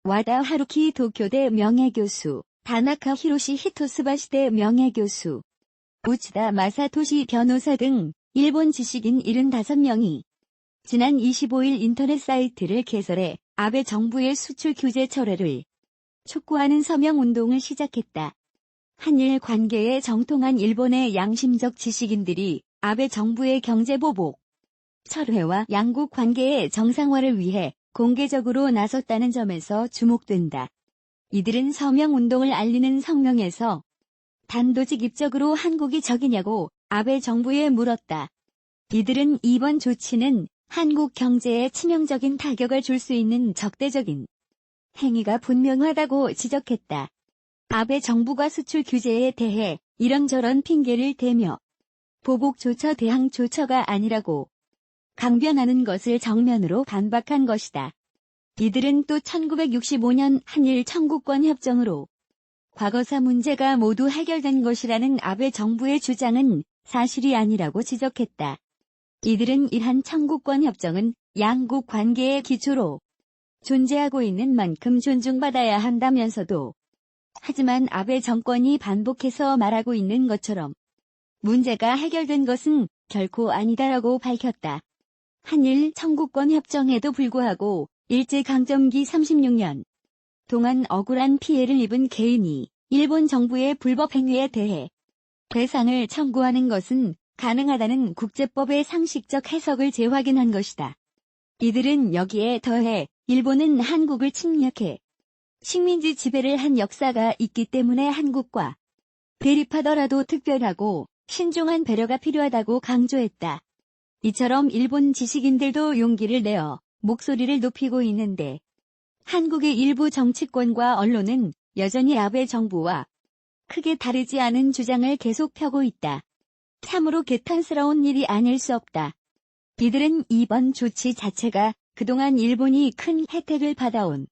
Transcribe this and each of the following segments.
와다 하루키 도쿄대 명예교수, 다나카 히로시 히토스바시대 명예교수, 우치다 마사토시 변호사 등 일본 지식인 75명이 지난 25일 인터넷 사이트를 개설해 아베 정부의 수출 규제 철회를 촉구하는 서명운동을 시작했다. 한일 관계에 정통한 일본의 양심적 지식인들이 아베 정부의 경제보복 철회와 양국 관계의 정상화를 위해 공개적으로 나섰다는 점에서 주목된다. 이들은 서명운동을 알리는 성명에서 단도직입적으로 한국이 적이냐고 아베 정부에 물었다. 이들은 이번 조치는 한국 경제에 치명적인 타격을 줄 수 있는 적대적인 행위가 분명하다고 지적했다. 아베 정부가 수출 규제에 대해 이런저런 핑계를 대며 보복조처 대항조처가 아니라고 강변하는 것을 정면으로 반박한 것이다. 이들은 또 1965년 한일 청구권 협정으로 과거사 문제가 모두 해결된 것이라는 아베 정부의 주장은 사실이 아니라고 지적했다. 이들은 이러한 청구권 협정은 양국 관계의 기초로 존재하고 있는 만큼 존중받아야 한다면서도 하지만 아베 정권이 반복해서 말하고 있는 것처럼 문제가 해결된 것은 결코 아니다라고 밝혔다. 한일 청구권 협정에도 불구하고 일제강점기 36년 동안 억울한 피해를 입은 개인이 일본 정부의 불법 행위에 대해 배상을 청구하는 것은 가능하다는 국제법의 상식적 해석을 재확인한 것이다. 이들은 여기에 더해 일본은 한국을 침략해 식민지 지배를 한 역사가 있기 때문에 한국과 대립하더라도 특별하고 신중한 배려가 필요하다고 강조했다. 이처럼 일본 지식인들도 용기를 내어 목소리를 높이고 있는데 한국의 일부 정치권과 언론은 여전히 아베 정부와 크게 다르지 않은 주장을 계속 펴고 있다. 참으로 개탄스러운 일이 아닐 수 없다. 이들은 이번 조치 자체가 그동안 일본이 큰 혜택을 받아온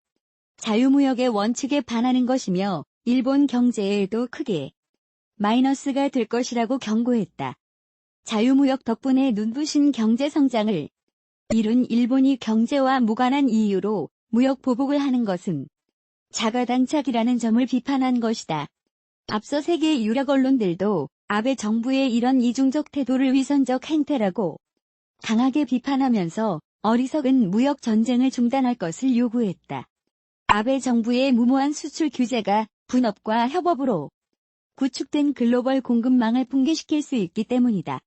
자유무역의 원칙에 반하는 것이며 일본 경제에도 크게 마이너스가 될 것이라고 경고했다. 자유무역 덕분에 눈부신 경제성장을 이룬 일본이 경제와 무관한 이유로 무역 보복을 하는 것은 자가당착이라는 점을 비판한 것이다. 앞서 세계 유력 언론들도 아베 정부의 이런 이중적 태도를 위선적 행태라고 강하게 비판하면서 어리석은 무역 전쟁을 중단할 것을 요구했다. 아베 정부의 무모한 수출 규제가 분업과 협업으로 구축된 글로벌 공급망을 붕괴시킬 수 있기 때문이다.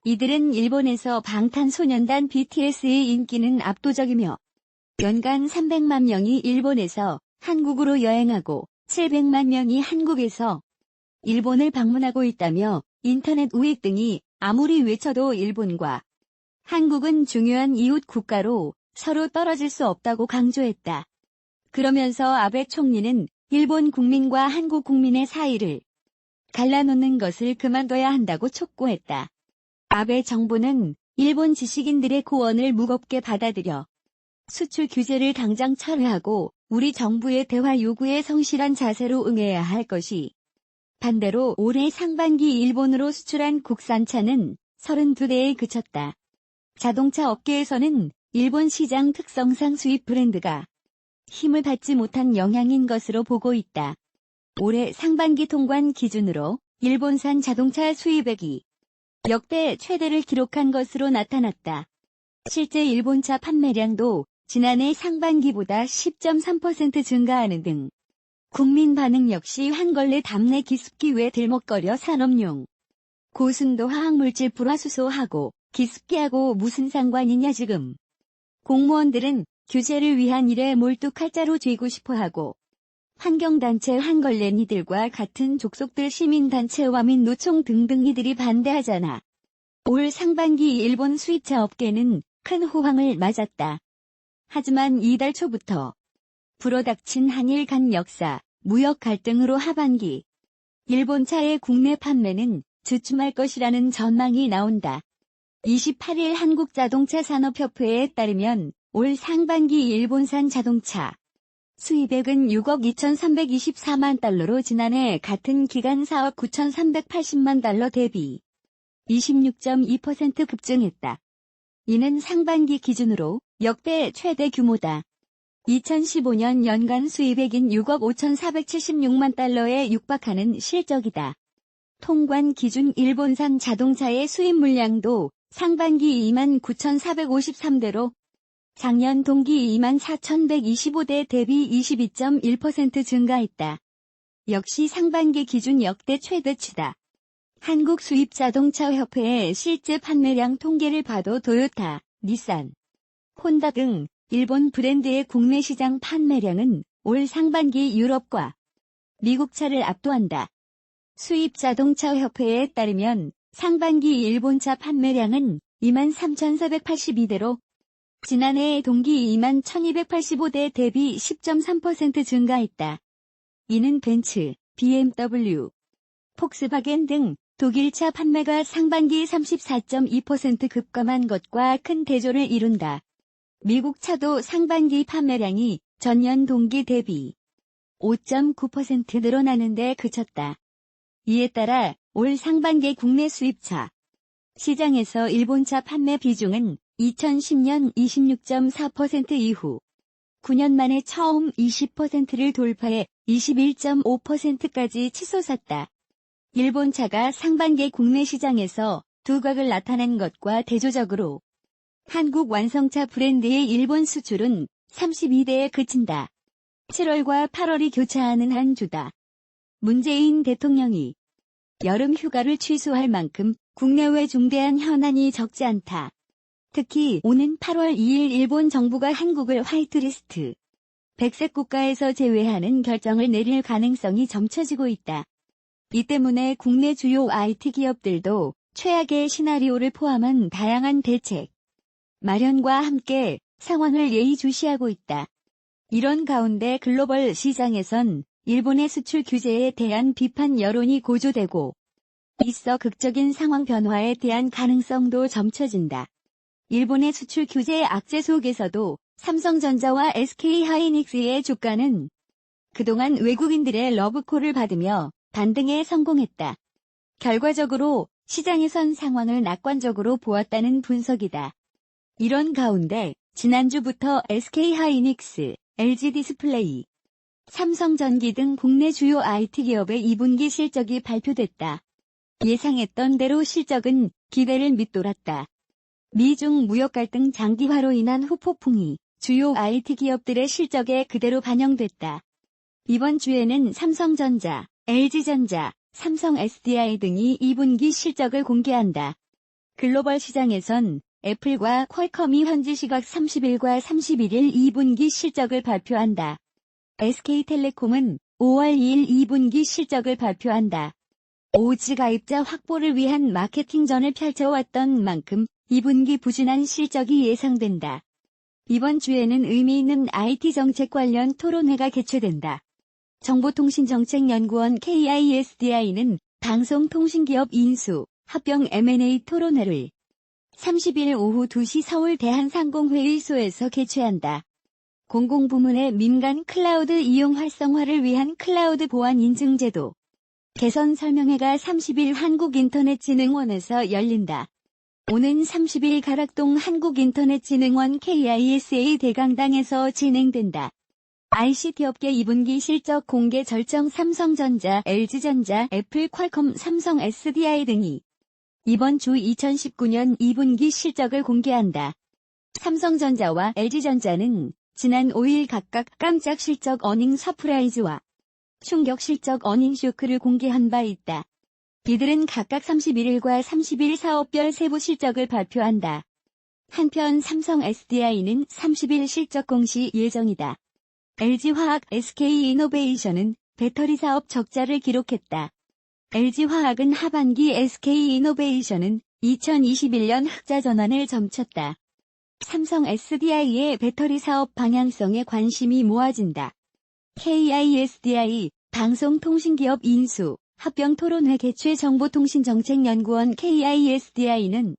이들은 일본에서 방탄소년단 BTS의 인기는 압도적이며 연간 300만 명이 일본에서 한국으로 여행하고 700만 명이 한국에서 일본을 방문하고 있다며 인터넷 우익 등이 아무리 외쳐도 일본과 한국은 중요한 이웃 국가로 서로 떨어질 수 없다고 강조했다. 그러면서 아베 총리는 일본 국민과 한국 국민의 사이를 갈라놓는 것을 그만둬야 한다고 촉구했다. 아베 정부는 일본 지식인들의 고언을 무겁게 받아들여 수출 규제를 당장 철회하고 우리 정부의 대화 요구에 성실한 자세로 응해야 할 것이 반대로 올해 상반기 일본으로 수출한 국산차는 32대에 그쳤다. 자동차 업계에서는 일본 시장 특성상 수입 브랜드가 힘을 받지 못한 영향인 것으로 보고 있다. 올해 상반기 통관 기준으로 일본산 자동차 수입액이 역대 최대를 기록한 것으로 나타났다. 실제 일본차 판매량도 지난해 상반기보다 10.3% 증가하는 등 국민 반응 역시 한걸레 답내 기습기 외 들먹거려 산업용 고순도 화학물질 불화수소하고 기습기하고 무슨 상관이냐 지금. 공무원들은 규제를 위한 일에 몰두 칼자루 쥐고 싶어하고 환경단체 한걸레 니들과 같은 족속들 시민단체와 민노총 등등 이들이 반대하잖아. 올 상반기 일본 수입차 업계는 큰 호황을 맞았다. 하지만 이달 초부터 불어닥친 한일 간 역사, 무역 갈등으로 하반기 일본차의 국내 판매는 주춤할 것이라는 전망이 나온다. 28일 한국자동차산업협회에 따르면 올 상반기 일본산 자동차 수입액은 6억 2,324만 달러로 지난해 같은 기간 4억 9,380만 달러 대비 26.2% 급증했다. 이는 상반기 기준으로 역대 최대 규모다. 2015년 연간 수입액인 6억 5,476만 달러에 육박하는 실적이다. 통관 기준 일본산 자동차의 수입 물량도 상반기 29,453대로 작년 동기 24,125대 대비 22.1% 증가했다. 역시 상반기 기준 역대 최대치다. 한국수입자동차협회의 실제 판매량 통계를 봐도 토요타, 닛산, 혼다 등 일본 브랜드의 국내 시장 판매량은 올 상반기 유럽과 미국 차를 압도한다. 수입자동차협회에 따르면 상반기 일본차 판매량은 23,482대로 지난해 동기 21,285대 대비 10.3% 증가했다. 이는 벤츠, BMW, 폭스바겐 등 독일차 판매가 상반기 34.2% 급감한 것과 큰 대조를 이룬다. 미국 차도 상반기 판매량이 전년 동기 대비 5.9% 늘어나는 데 그쳤다. 이에 따라 올 상반기 국내 수입차 시장에서 일본차 판매 비중은 2010년 26.4% 이후 9년 만에 처음 20%를 돌파해 21.5%까지 치솟았다. 일본차가 상반기 국내 시장에서 두각을 나타낸 것과 대조적으로 한국 완성차 브랜드의 일본 수출은 32대에 그친다. 7월과 8월이 교차하는 한 주다. 문재인 대통령이 여름 휴가를 취소할 만큼 국내외 중대한 현안이 적지 않다. 특히 오는 8월 2일 일본 정부가 한국을 화이트리스트, 백색 국가에서 제외하는 결정을 내릴 가능성이 점쳐지고 있다. 이 때문에 국내 주요 IT 기업들도 최악의 시나리오를 포함한 다양한 대책 마련과 함께 상황을 예의주시하고 있다. 이런 가운데 글로벌 시장에선 일본의 수출 규제에 대한 비판 여론이 고조되고 있어 극적인 상황 변화에 대한 가능성도 점쳐진다. 일본의 수출 규제의 악재 속에서도 삼성전자와 SK하이닉스의 주가는 그동안 외국인들의 러브콜을 받으며 반등에 성공했다. 결과적으로 시장에선 상황을 낙관적으로 보았다는 분석이다. 이런 가운데 지난주부터 SK하이닉스, LG디스플레이, 삼성전기 등 국내 주요 IT 기업의 2분기 실적이 발표됐다. 예상했던 대로 실적은 기대를 밑돌았다. 미중 무역 갈등 장기화로 인한 후폭풍이 주요 IT 기업들의 실적에 그대로 반영됐다. 이번 주에는 삼성전자, LG전자, 삼성 SDI 등이 2분기 실적을 공개한다. 글로벌 시장에선 애플과 퀄컴이 현지 시각 30일과 31일 2분기 실적을 발표한다. SK텔레콤은 5월 2일 2분기 실적을 발표한다. 오지 가입자 확보를 위한 마케팅전을 펼쳐왔던 만큼 2분기 부진한 실적이 예상된다. 이번 주에는 의미 있는 IT 정책 관련 토론회가 개최된다. 정보통신정책연구원 KISDI는 방송통신기업 인수, 합병 M&A 토론회를 30일 오후 2시 서울 대한상공회의소에서 개최한다. 공공부문의 민간 클라우드 이용 활성화를 위한 클라우드 보안 인증제도 개선 설명회가 30일 한국인터넷진흥원에서 열린다. 오는 30일 가락동 한국인터넷진흥원 KISA 대강당에서 진행된다. ICT 업계 2분기 실적 공개 절정 삼성전자, LG전자, 애플, 퀄컴, 삼성 SDI 등이 이번 주 2019년 2분기 실적을 공개한다. 삼성전자와 LG전자는 지난 5일 각각 깜짝 실적 어닝 서프라이즈와 충격 실적 어닝 쇼크를 공개한 바 있다. 이들은 각각 31일과 30일 사업별 세부 실적을 발표한다. 한편 삼성 SDI는 30일 실적 공시 예정이다. LG화학, SK이노베이션은 배터리 사업 적자를 기록했다. LG화학은 하반기, SK이노베이션은 2021년 흑자 전환을 점쳤다. 삼성 SDI의 배터리 사업 방향성에 관심이 모아진다. KISDI, 방송통신기업 인수, 합병 토론회 개최 정보통신정책연구원 KISDI는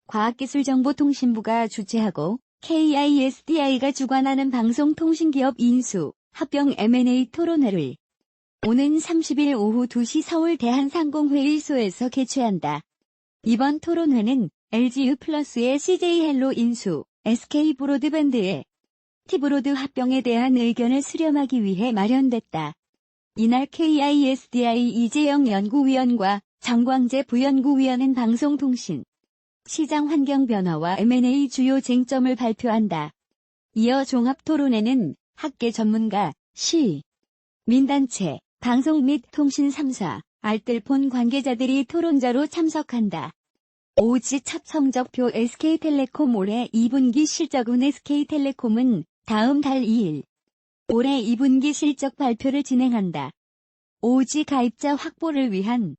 과학기술정보통신부가 주최하고 KISDI가 주관하는 방송통신기업 인수, 합병 M&A 토론회를 오는 30일 오후 2시 서울 대한상공회의소에서 개최한다. 이번 토론회는 LGU+의 CJ헬로 인수, SK브로드밴드의 티브로드 합병에 대한 의견을 수렴하기 위해 마련됐다. 이날 KISDI 이재영 연구위원과 정광재 부연구위원은 방송통신, 시장 환경 변화와 M&A 주요 쟁점을 발표한다. 이어 종합토론회는 학계 전문가, 시, 민단체, 방송 및 통신 3사, 알뜰폰 관계자들이 토론자로 참석한다. 오지 첫 성적표 SK텔레콤 올해 2분기 실적은 SK텔레콤은 다음 달 2일 올해 2분기 실적 발표를 진행한다. 오지 가입자 확보를 위한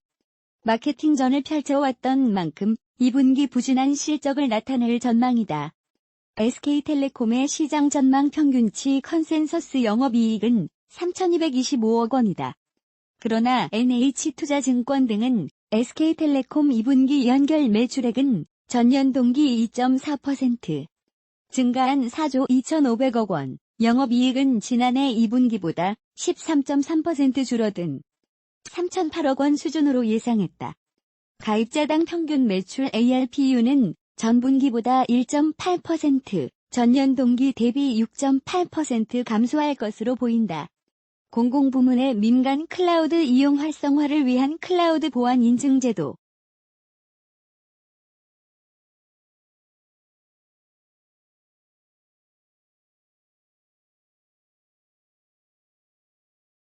마케팅전을 펼쳐왔던 만큼 2분기 부진한 실적을 나타낼 전망이다. SK텔레콤의 시장 전망 평균치 컨센서스 영업이익은 3,225억 원이다. 그러나 NH투자증권 등은 SK텔레콤 2분기 연결 매출액은 전년 동기 2.4% 증가한 4조 2,500억 원, 영업이익은 지난해 2분기보다 13.3% 줄어든 3,008억 원 수준으로 예상했다. 가입자당 평균 매출 ARPU는 전분기보다 1.8%, 전년 동기 대비 6.8% 감소할 것으로 보인다. 공공부문의 민간 클라우드 이용 활성화를 위한 클라우드 보안 인증 제도,